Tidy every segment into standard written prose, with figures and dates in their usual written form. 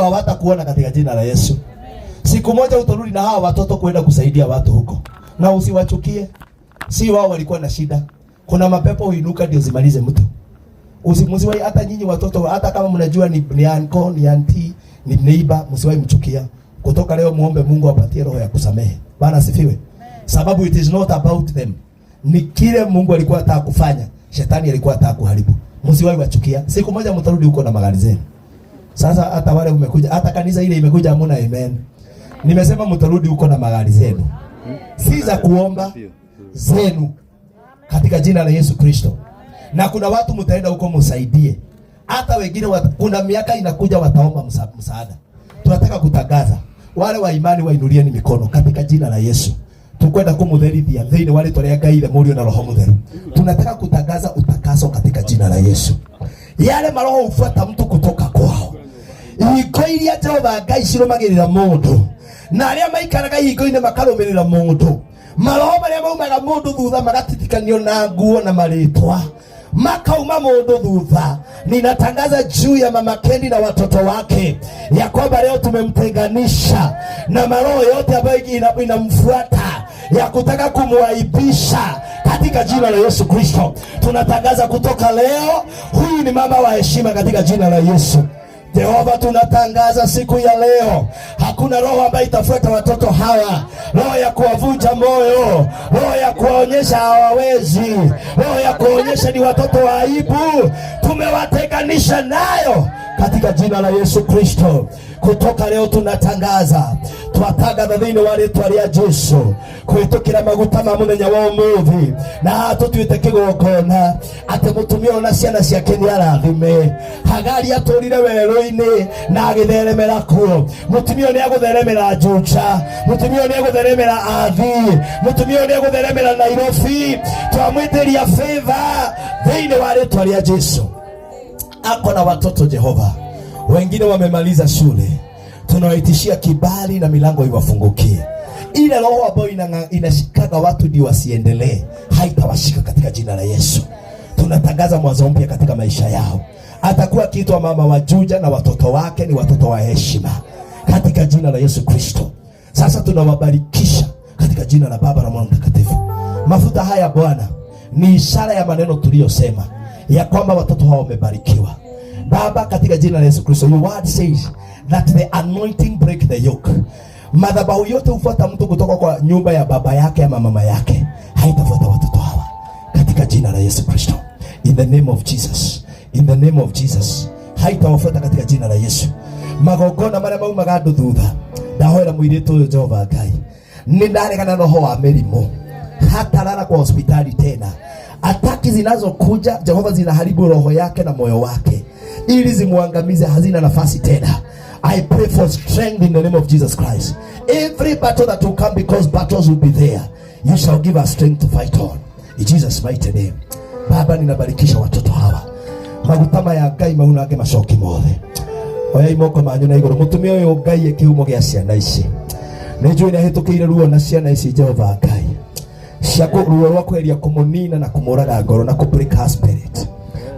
hawatakuona katika jina la Yesu. Siku moja utarudi na hawa watoto kwenda kusaidia watu huko. Na usiwachukie. Si wao walikuwa na shida. Kuna mapepo huinuka ndio zimalize mtu. Msiwahi hata nyinyi watoto, hata kama mnajua ni uncle, ni auntie, ni neighbor, msiwahi mchukia. Kutoka leo muombe Mungu apatie roho ya kusamehe. Bwana asifiwe. Sababu it is not about them. Ni kile Mungu alikuwa anataka kufanya, shetani alikuwa anataka kuharibu. Msiwahi wachukia. Siku moja mtarudi huko na magari zenu. Sasa hata wale umekuja, hata kanisa ile imekuja hamna amen. Nimesema mtarudi huko na magari zenu. Si za kuomba zenu katika jina la Yesu Kristo. Na kuna watu mtaenda huko msaidie. Hata wengine kuna miaka inakuja wataomba msaada. Tunataka kutangaza wale wa imani wainulieni mikono katika jina la Yesu. Tukwenda kumudherithia thini wale tolea ile morio na roho mutheru. Tunataka kutangaza utakaso katika jina la Yesu. Yale maroho ufuata mtu kutoka kwao. Iko iria Jehova Ngai cirumagirira mundu. Na aria maikaraga hingo-ine makarumirira mundu. Maroho maria maumaga mundu thutha magatitikanio na nguo na maritwa. Makauma mundu thutha. Ninatangaza juu ya Mama Kendi na watoto wake ya kwamba leo tumemtenganisha na maroho yote ambayo inamfuata ya kutaka kumwaibisha katika jina la Yesu Kristo. Tunatangaza kutoka leo, huyu ni mama wa heshima katika jina la Yesu. Jehova, tunatangaza siku ya leo, hakuna roho ambayo itafuata watoto hawa, roho ya kuwavunja moyo, roho ya kuwaonyesha hawawezi, roho ya kuonyesha ni watoto wa aibu, tumewatenganisha nayo katika jina la Yesu Kristo. Kutoka leo tunatangaza, twataga thini wale twaria Jesu kwitukira maguta ma muthenya wa umuthi na tutwite kigongona ate mutumia na ciana ciake ni arathime. Hagari aturire werũ-inĩ na agitheremera kuo. Mutumia ni agutheremera Juja, mutumia ni agutheremera Athi, mutumia ni agutheremera Nairobi. Twamwitiria favor thini wale twaria Jesu. Ako na watoto Jehova, wengine wamemaliza shule, tunawaitishia kibali na milango iwafungukie. Ile roho ambayo inashikaga watu ndio wasiendelee, haitawashika katika jina la Yesu. Tunatangaza mwanzo mpya katika maisha yao. Atakuwa kiitwa mama wa Juja na watoto wake ni watoto wa heshima katika jina la Yesu Kristo. Sasa tunawabarikisha katika jina la Baba na Mwana Mtakatifu. Mafuta haya Bwana ni ishara ya maneno tuliyosema ya kwamba watoto hao wamebarikiwa. Baba, katika jina la Yesu Kristo, your word says that the anointing break the yoke. Madhabahu yote ufuata mtu kutoka kwa nyumba ya baba yake ama mama yake, haitafuata watoto hawa katika jina la Yesu Kristo. In the name of Jesus, in the name of Jesus, haitawafuata katika jina la Yesu. Magogona maria maumaga ndu thutha, ndahoera muiritu uyu Jehova Ngai, ni ndaregana roho wa mirimu, hatarara kwa hospitali tena. Ataki zinazokuja Jehova zinaharibu roho yake na moyo wake, ili zimuangamize, hazina nafasi tena. I pray for strength in the name of Jesus Christ. Every battle that will come, because battles will be there, you shall give us strength to fight on. In Jesus' mighty name. Baba, ninabarikisha watoto hawa. Magutama ya Ngai maunage macoki mothe. Oya imoko manyu na iguru. Mutumia uyu Ngai ekihumo gia ciana ici. Nijui na hitukire ruo na ciana ici Jehova Ngai. Ciako ruo rwa kweria kumunina na kumuraga ngoro na kubreak her spirit.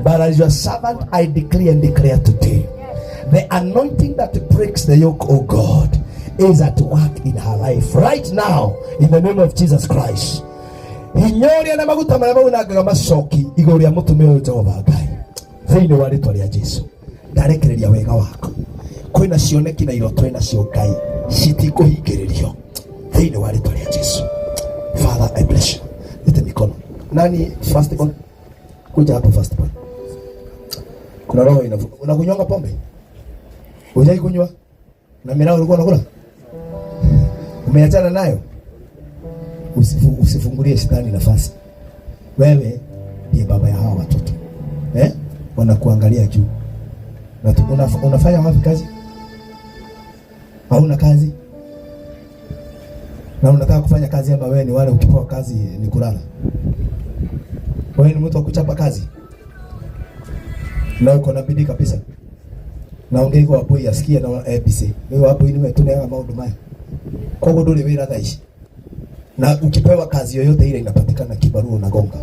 But as your servant, I declare and declare today, the anointing that breaks the yoke, oh God, is at work in her life right now, in the name of Jesus Christ. Hinyori na maguta marĩa maunangaga macoki igũrũ rĩa mũtumia ũyũ Jehova Ngai, thĩinĩ wa rĩĩtwa rĩa Jesu, ndarekereria wega waku. Kwĩna cioneki na iroto nacio Ngai citikũhingĩrĩrio thĩinĩ wa rĩĩtwa rĩa Jesu. Father, I bless you. Lete mikono. Nani first born? Kuja hapa first born. Kuna roho unakunywa pombe? Hujai kunywa? Na mimi ulikuwa unakula? Umeachana nayo? Usifungulie shetani nafasi. Wewe ndiye baba ya hawa watoto. Wanakuangalia juu. Na unafanya wapi kazi? Hauna kazi? Na unataka kufanya kazi ama wewe ni wale ukipewa kazi ni kulala? Wewe ni mtu wa kuchapa kazi? Na uko na bidii kabisa. Na ongea hapo yasikia na ABC. Wewe hapo ni tunaya maundu maya. Kwa hiyo ndio wira thaishi. Na ukipewa kazi yoyote ile inapatikana kibarua unagonga.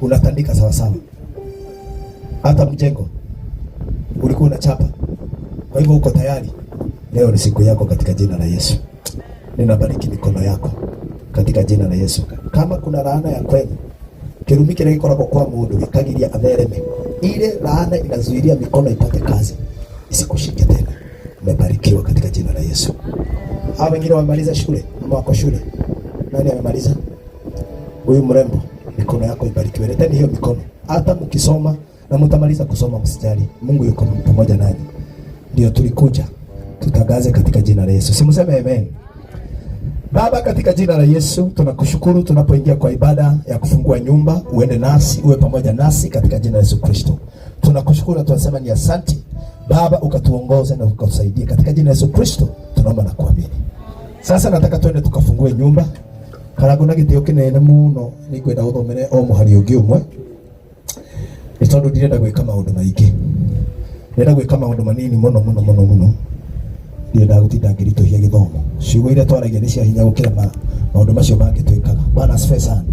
Unatandika sawa sawa. Hata mjengo ulikuwa unachapa. Kwa hivyo uko tayari? Leo ni siku yako katika jina la Yesu. Ninabariki mikono yako katika jina la Yesu. Kama kuna laana ya kwenu, kirumi kile gikoragwo kwa mundu gikagiria athereme, ile laana inazuilia mikono ipate kazi, isikushike tena. Umebarikiwa katika jina la Yesu. Hao wengine wamemaliza shule ama wako shule? Nani amemaliza? Huyu mrembo, mikono yako ibarikiwe. Leteni hiyo mikono. Hata mkisoma na mtamaliza kusoma, msijali. Mungu yuko pamoja nanyi. Ndio tulikuja tutangaze katika jina la Yesu. Simseme amen. Baba, katika jina la Yesu tunakushukuru tunapoingia kwa ibada ya kufungua nyumba, uende nasi, uwe pamoja nasi katika jina la Yesu Kristo. Tunakushukuru na tunasema ni asante Baba, ukatuongoze na ukatusaidie katika jina la Yesu Kristo. Tunaomba na kuamini. Sasa nataka twende tukafungue nyumba. Karago na gitio kinene muno ni kwenda uthomere o muhari ungi umwe. Ni tondu ndirenda gwika maundu maingi. Ndirenda gwika maundu manini muno. Ndirenda gutinda ngirituhia githomo. Ciugo iria twaragia ni cia hinya gukira maundu macio mangi twikaga. Bwana asifiwe sana.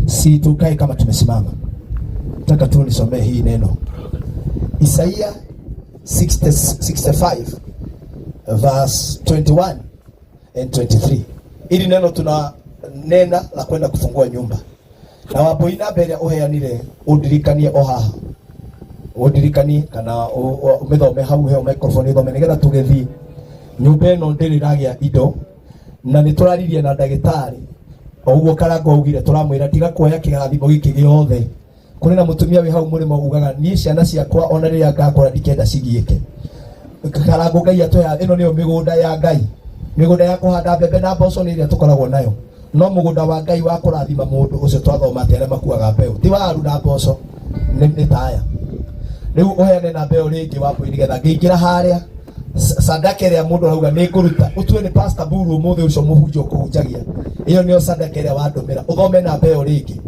Si tukae kama tumesimama. Nataka tu nisomee hii neno. Isaiah 65 verse 21 and 23. Ili neno tuna nena la kwenda kufungua nyumba. Na wapoina mbere uheanire undirikanie ohaha. Undirikanie kana umethome hau he microphone thome nigetha tugethi nyumba ino ndiriragia indo na nituraririe na ndagitari. Oguo Karago augire turamwira tiga kuoya kigathimo giki giothe. Kuri na mutumia wi hau murimo ugaga ni ciana ciakwa ona riria ngakora ndikenda cigiike. Karago Ngai atoya ino niyo migunda ya Ngai. Migunda ya kuhanda mbembe na mboco ni iria tukoragwo nayo. No mugunda wa Ngai wa kurathima mundu ucio twathoma tere makuaga mbeu. Ti waru na mboco ni taya. Riu uheane na mbeu ringi wapo nigetha ngiingira haria sadaka ya mundu arauga ni kuruta utue ni pastor Buru muthe ucio muhunjio kuhunjagia. Iyo niyo sadaka ya wandomera. Uthome na mbeu ringi.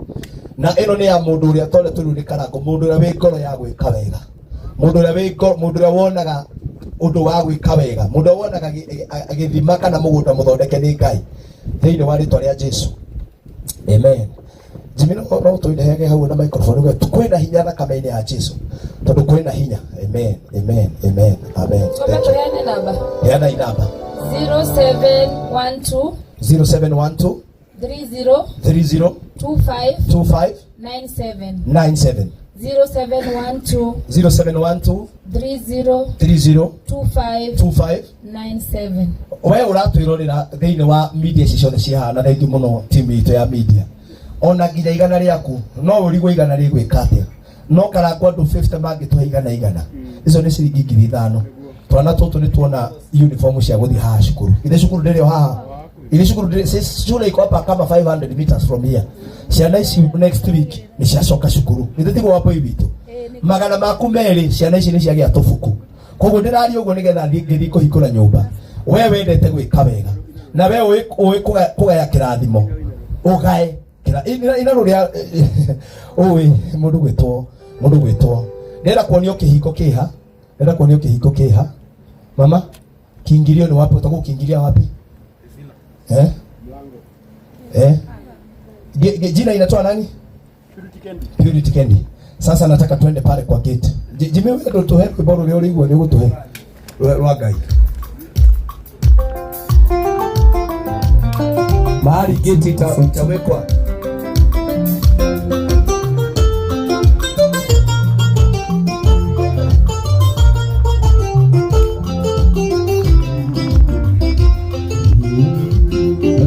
Na ino ni ya mundu uria tole tulu ni Karago, mundu uria wi ngoro ya gwika wega. Mundu uria wi ngoro, mundu uria wonaga undu wa gwika wega. Mundu wonaga agithima kana mugunda muthondeke ni Ngai. Thiini wa ritwa ria Jesu. Amen. Jimino no tuidehege hau na microphone gwe tukwenda hinya thakame-ini ya Jesu. Tondu kwina hinya. Amen. Amen. Amen. Amen. Tumepeana namba. Yana namba 0712 0712 30 30 25 25 97 97 0712 0712 30 30 25 25 97. Wewe uratwirorera thiini wa media ciothe cihana thengi muno timu itu ya media. Ona nginya igana riaku no urigwo igana rigwika atia. No Karago andu 50 mangituhe igana. Izo ni ciringi 5,000. Twana tutu ni tuona uniform cia guthi haha cukuru. Ile cukuru ndio haha. Ile cukuru shule iko hapa kama 500 meters from here. Ciana ici next week ni ciacoka cukuru. Nithigo wapo ibitu. Magana maku meri ciana ici ni ciagia tufuku. Koguo ndirari uguo nigetha ngithi kuhingura nyumba. Wewe wendete gwika wega. Na wewe uwe kugaya kirathimo. Ugae ina ruria owe mundu gwitwo ndera kuonio kihiko kiha mama kiingilio ni wapi utakukiingilia wapi jina inatoa nani Purity Kendi. Sasa nataka twende pale kwa gate jime wewe tuhe kiboro leo ligwo ni gutuhe wa Ngai mahali gate itawekwa.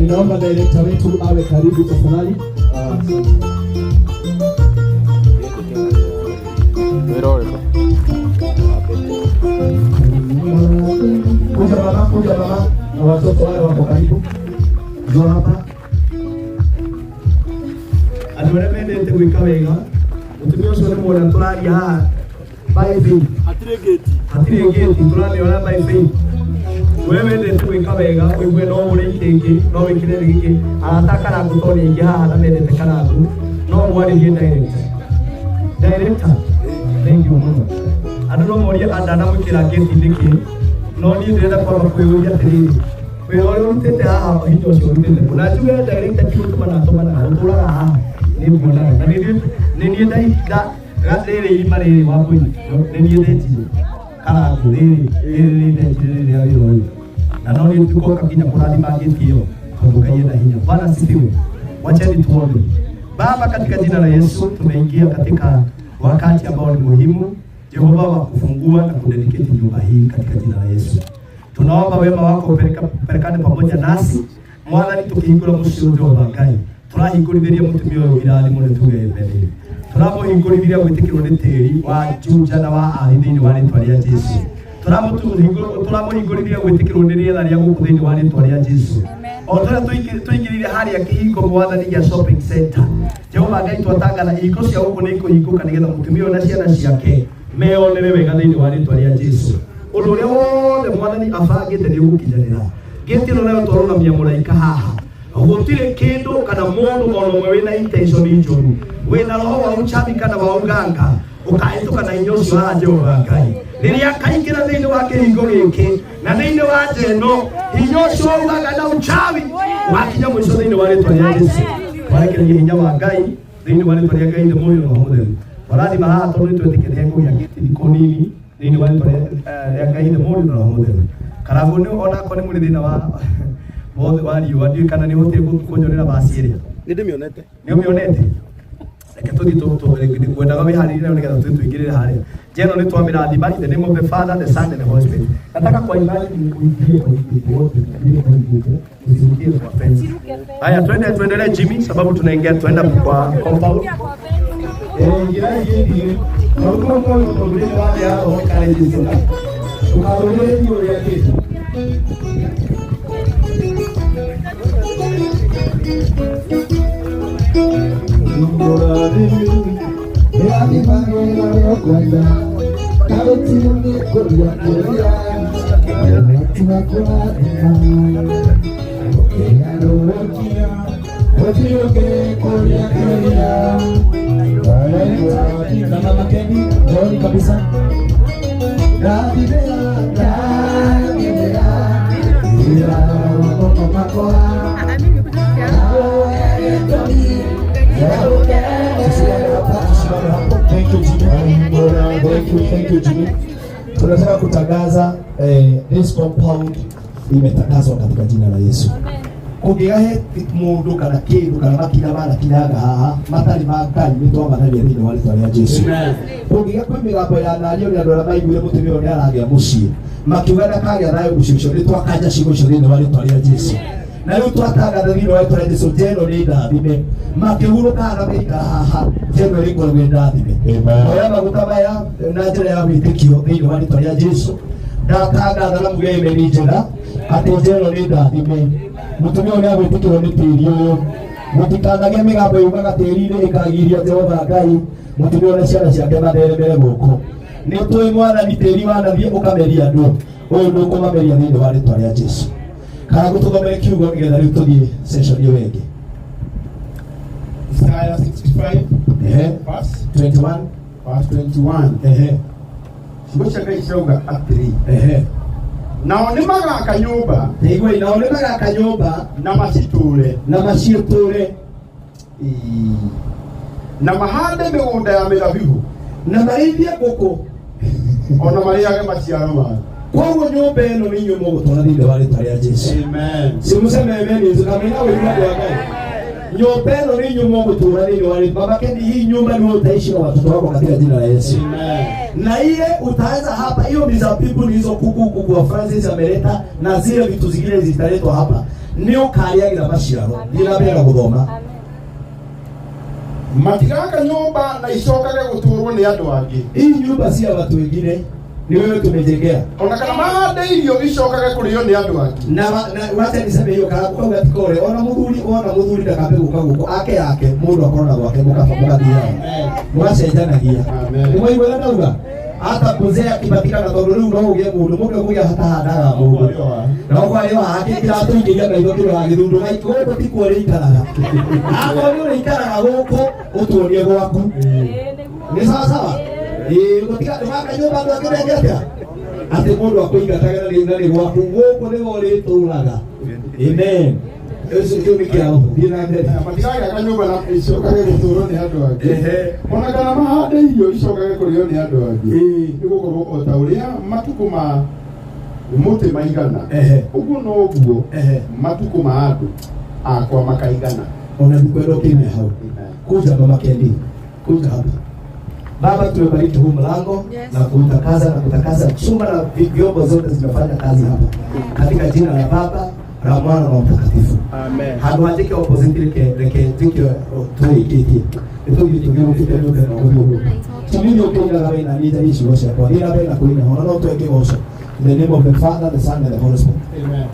Naomba director wetu awe karibu tafadhali. Kuja mama, na watoto wale wako karibu. Njoo hapa. Adoremende gwika wega. Utumio sio mwana tulali ha. By faith. Hatire gate tulali wala by faith. Wewe ndio gwika wega, wewe no uri kingi, no wikire giki. Anataka na kutoni ingi haha na mende Karago. No wali direct. Director. Thank you mama. Adoro moria andana mukira gate ndiki. No ni ndenda kwa kweuja tiri. Wewe unatete haha hicho sio ndende. Unajua director kitu kama natoma na utula haha. Ni mbona. Na ni dai da gadere imare wapo ni ndeti. kana riri ya hiyo na naoni tuko kakinya kurani mageti hiyo tukaenda hinya. Bwana sifiwe. Wacheni tuombe. Baba, katika jina la Yesu tumeingia katika wakati ambao ni muhimu Jehova wa kufungua na kudedicate nyumba hii katika jina la Yesu. Tunaomba wema wako perekane pamoja nasi. Mwana tukihingura mushujo wa Ngai. Turahinguriria mutumio irali mune tugembere. Turamuhinguriria gwitikirwo ni tiri wa Juja na wa Ahithini wa ritwa ria Jesu. Turamuhinguriria gwitikirwo ni rietha ria guku thiini wa ritwa ria Jesu. Otora tuingirire haria kihingo mwathani ya shopping center. Jehova Ngai twatangatha hingo cia guku ni kuhinguka nigetha mutumio na ciana ciake meonere wega thiini wa ritwa ria Jesu. Undu uria wothe mwathani abangite ni ugukinyanira. Gitiro leo twarunamia muraika haha. Gutire kindu kana mundu ono mwe wina intention njuru. Wina roho wa uchawi kana wa uganga. Ukahituka na inyocio wa Jehova Ngai. Riria kaingira thiini wa kihingo giki na thiini wa jeno inyocio wa uganga na uchawi wakinya mwisho thiini wa ritwa ria Jesu. Warekereria hinya wa Ngai thiini wa ritwa ria Ngai ni moyo na mutheru. Warathima haha tondu nitwetikire nguya giti thiko nini thiini wa ritwa ria Ngai ni moyo na mutheru. Karabu ni ona ko ni muri thina wa bothe wali wadi kana ni hote kunyonera basiria ndi mionete ni mionete reke tuthi to kwenda gawe hari leo ni gatatu tuingirire hari jeno ni twamira thima in the name of the Father, the Son and the Holy Spirit. Nataka kwa imani kuingia kwa haya tuendelee Jimmy, sababu tunaingia tuenda kwa compound ngira hii kwa problem wale hao kale jinsi tukaongelea hiyo ya kitu Thank you Jimmy. Tunataka kutangaza this compound imetangazwa katika jina la Yesu. Kugiahe mundu kana kindu kana makina mara kinaga haha matari makai nitwa matari ya thini wale twa Jesu. Kugiga kwa migambo ya nario ni andora maigure mutumio ni aragia mucii makiugana kagea nayo gucicyo nitwa kanja cigo cio thini wale twa Jesu. Na leo twatangatha thini wale twa Jesu jeno ni ndathime makihuruka na meikara haha jeno ringo ni ndathime. Oya maguta maya na njira ya witikio thini wale twa Jesu. Ndatangatha na mugei meri njega ati jeno ni ndathime. Mutumio ni agwitikirwo ni tiri uyu mutikanagie migambo yumaga tiri-ini ikagiria Jehova Ngai mutumio na ciana ciake matheremere guku ni tui mwathani tiri wanathie ukameria andu uyu ndukumameria thiini wa ritwa ria Jesu. Kana gututhomere kiugo nigetha riu tuthie session iyo wengi. Isaiah 65 verse 21 verse 21 Kiugo cia Ngai kirauga atiri nao nĩ magaka nyũmba nĩigua nao nĩ magaka nyũmba na maciture na mahande mĩgũnda ya mĩthabibũ na marĩithie ngũkũ ona marĩage maciaro mayo. Koguo nyũmba ĩno nĩ inyuĩ mũgũtwara thĩinĩ wa rĩĩtwa rĩa Jesu. Amen. Si mũseme amen tukamenya wĩra wa Ngai. Nyũmba ĩno nĩ inyuĩ mũgũtwara thĩinĩ wa rĩĩtwa. Baba kendi hii nyumba ni utaishi na watoto wako katika jina la Yesu. Amen. Na ile utaanza hapa hiyo mizabibu ni hizo kuku kwa Francis ameleta na zile vitu zingine zitaletwa hapa. Ni ukaliagira maciaro. Nina bega guthoma. Matigaka nyumba na icokage guturwo ni andu angi. Hii nyumba si ya watu wengine. Ni wewe tumejengea. Ona kana mahande irio icokage kurio ni andu angi. Na wacha niseme hiyo kana kwa gatikore ona muthuri ndakambe guka guko ake yake mundu akorona gwake mukafamuka dia. Mwacenjanagia. Amen. Mwe iwe ndauga hata kuzea kibatika na tondu riu no ugie mundu kuya hata handaga mundu. Na kwa leo hakikira tuingiria maitho kiro hagithundu gaiko gutiko ri ikaraga. Ako ni ri ikaraga guko utuonie gwaku. Ni sawa sawa. Gutika ndumaka nyumba ndo akirengeta. Ati mundu akuinga tagara ni gwaku guko ni wori turaga. Amen. Ese ni kia hapo. Bila mbele. Matigaga kanyumba na icoka gĩtũũro nĩ andũ angĩ. Ona kana mahande irio icoka gĩkũrĩo nĩ andũ angĩ. Nĩgũkorwo o ta ũrĩa matukũ ma mũtĩ maigana. Ũguo no ũguo matukũ ma andũ akwa makaigana. Ona nikwenda kime hao. Kuja mama Kendi. Kuja hapa. Baba, tumebariki huu mlango na kutakaza chumba na vyombo zote zinafanya kazi hapa. Katika jina la Baba, la Mwana na Mtakatifu. Amen. Haduandike opposite leke tukio tuikiti. Ito vitugero kitendo kwa Mungu. Tumini ukienda gawe na nita ishi wosha kwa nina bena kuina hono no tuweke wosha. In the name of the Father, the Son and the Holy Spirit. Amen.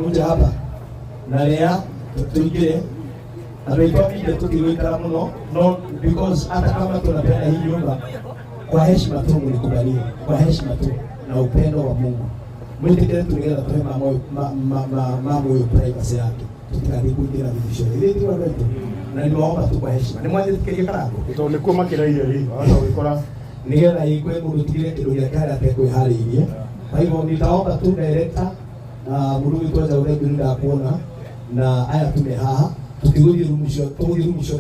Munja hapa. Na lea tuikire. Anaitwa vile tukiweka mno no because hata kama tunapenda hii nyumba kwa heshima tu mlikubalia, kwa heshima tu na upendo wa Mungu. Mwitikile tungeenda tuema mambo ya privacy yake. Tukikadi kuingia vitisho. Ile ndio ndio. Na niwaomba tu kwa heshima. Ni mwanzo tukiria karako. Itaonekwa makira hiyo hii. Wana wikora nigera ikwe mundu tigire kindu gya kare atekwe hariirie. Kwa hivyo nitaomba tu director na mundu witwaza ule ndio kuona na aya tume haha. Tukirudi rumusho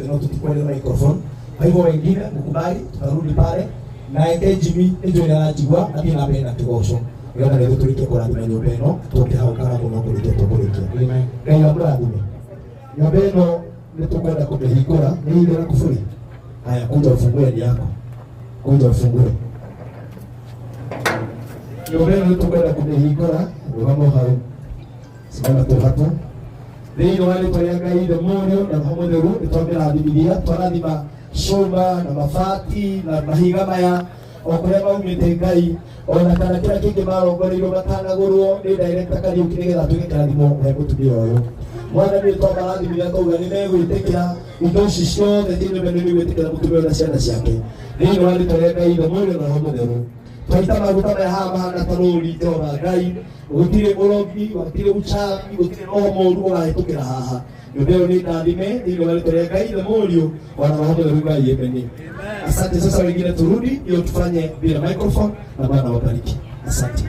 no tukikwenda microphone. Kwa hivyo wengine mkubali tutarudi pale na Jimmy ndio anajigwa na pia napenda kigosho. Ngana leo tulike kwa ndani ya nyobeno toke hao kana kuna kulike. Amen. Ngai aburadume. Nyobeno nitukwenda kubehikura ni ile kufuri. Haya kuja ufungue ni yako. Kuja ufungue. Nyobeno nitukwenda kubehikura ngamo hao. Simama tu hapo. Leo wale kwa Ngai demonio na pamoja na tutambia Biblia twaradima shomba na mafati na mahiga maya okureba umite Ngai ona kana kila kingi marongoriro matanagurwo ni director kali ukinegera tugikarathimo he gutumia oyo mwana ni to barathimira kauga ni megwitikira indo cicio the thini bene ni gwitikira gutumia na ciana ciake leo wale kwa Ngai demonio na pamoja na twaita maguta maya hama na taruri Jehova Ngai gutire urogi gutire uchawi gutire roho moru urahitukira haha ndio ni ndadime ndio wale kwa Ngai demonio wana roho ya Ngai yepeni. Asante. Sasa wengine turudi ndio tufanye bila microphone na Bwana wabariki. Asante.